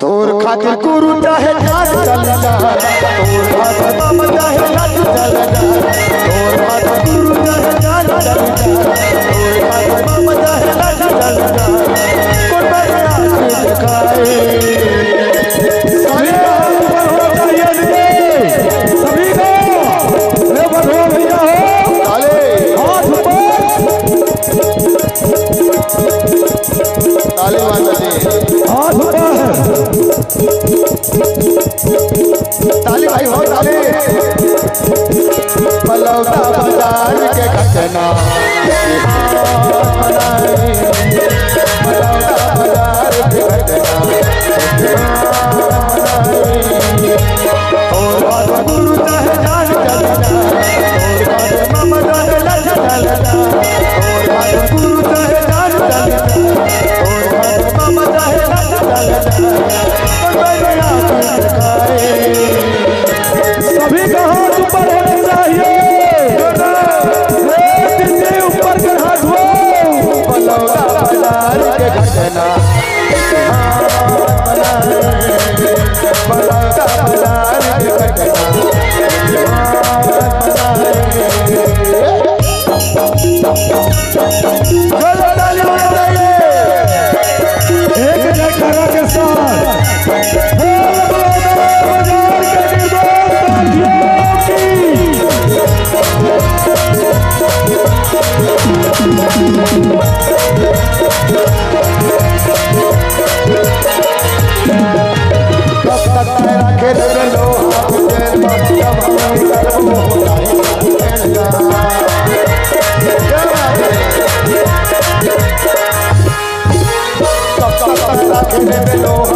तोर खातिर गुरु चाहे जान चल जा, तोर खातिर बाबा चाहे लाज चल जा, तोर खातिर गुरु चाहे जान चल जा, तोर खातिर बाबा चाहे लाज चल जा, कोई बड़ा दिखाए सभी को रे बढ़ो भैया हो ताले हाथ ऊपर ताले वाले हाथ ऊपर ताले भाई हो ताले बलौदा बाजार के घटना बलौदा बाजार के घटना और गुरु चाहे जान चल जा, और मामा चाहे लाज चल जा, और गुरु चाहे जान चल जा, और मामा चाहे लाज चल जा, सभी का हाथ ऊपर होना चाहिए जितने ऊपर कर हाथ हो बलौदा बाजार के घटना बलौदा बाजार के घटना एक जयकारा के साथ बाजार के निर्दोष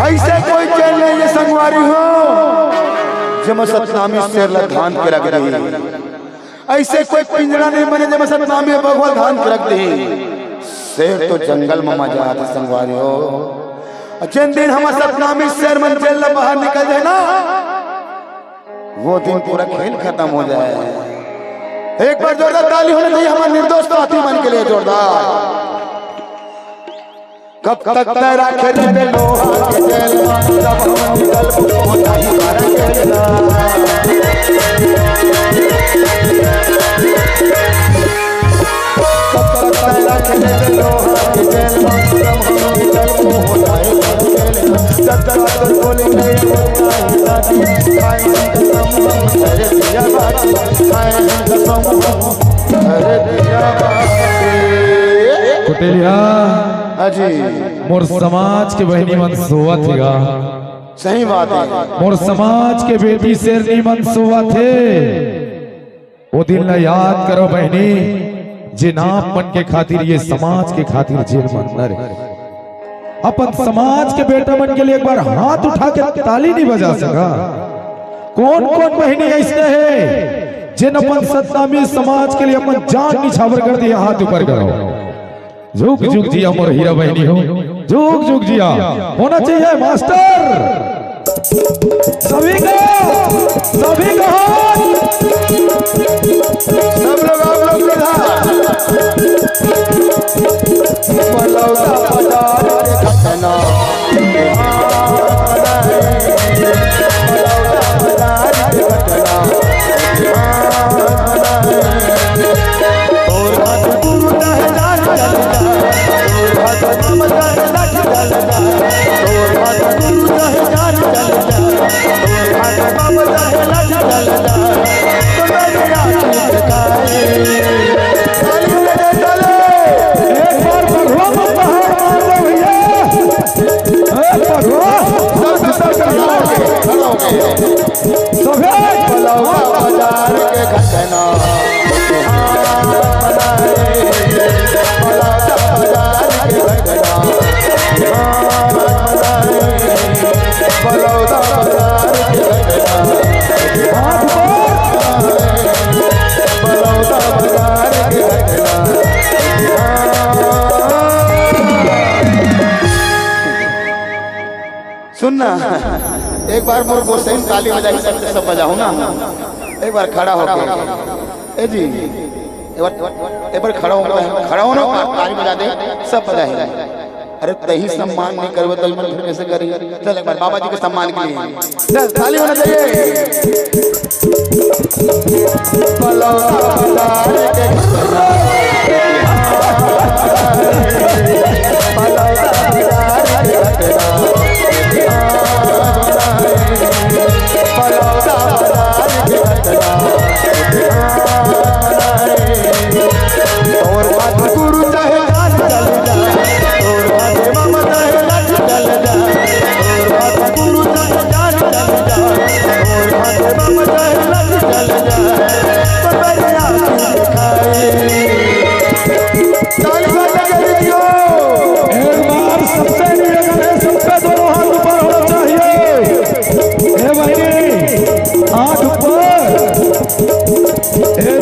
ऐसे कोई चल नहीं संगवारी हो जब सतनामी शेर धान के रख दी, ऐसे कोई पिंजरा नहीं बने जब सतनामी भगवान धान के रख दी। शेर तो जंगल में मजा आता संगवारी हो, जिन दिन हम सतनामी शेर मन जेल बाहर निकल जाए ना, वो दिन पूरा खेल खत्म हो जाए। एक बार जोरदार ताली होनी चाहिए हमारे निर्दोष साथी मन के लिए जोरदार। कब तक तेरा खेल में लोहा के जेल में जब हम निकल होता ही मारा खेलना, कब तक तेरा खेल में लोहा के जेल में जब हम निकल होता ही मारा खेलना, जब तक बोली नहीं होता ही साथी खाएंगे कसम तेरे दिया बाकी, खाएंगे कसम तेरे दिया बाकी। कुटेलिया हाजी मोर समाज के बहनी मन सोवा थेगा, सही बात है। मोर समाज के बेटी शेरनी मन सोवा थे, वो दिन ला याद करो बहनी जे नाम मन के खातिर ये समाज के खातिर जेल मन न रहे। अपन समाज के बेटा मन के लिए एक बार हाथ उठा के ताली नहीं बजा सका। कौन कौन बहनी ऐसे है जिन अपन सतनामी समाज के लिए अपन जान निछावर कर दिया, हाथ ऊपर करो। झुक झुक जिया मोर हीरा बहनी हो, झुक झुक जिया होना चाहिए मास्टर। सभी को सब लोग आप लोग बलौदा बाजार के घटना बलौदा बाजार के घटना और गुरु चाहे जान चल जा, और मामा चाहे लाज चल जा, और गुरु चाहे जान चल जा, और मामा चाहे लाज चल जा, तो मेरे याद दिखाए ताली बजा ताली। एक बार भगवान पहाड़ मार दो भैया, बलौदा बाजार के घटना बलौदा बाजार के घटना बलौदा बाजार के घटना बलौदा बाजार के घटना। सुनना एक बार मोर गोसाई ताली बजा के सब बजाओ ना, एक बार खड़ा हो गए ए जी एक बार खड़ा हो ना ताली बजा दे सब बजा है। अरे तही सम्मान नहीं करवे तो मन फिर कैसे करी। चल एक बार बाबा जी के सम्मान के लिए चल ताली होना चाहिए। ए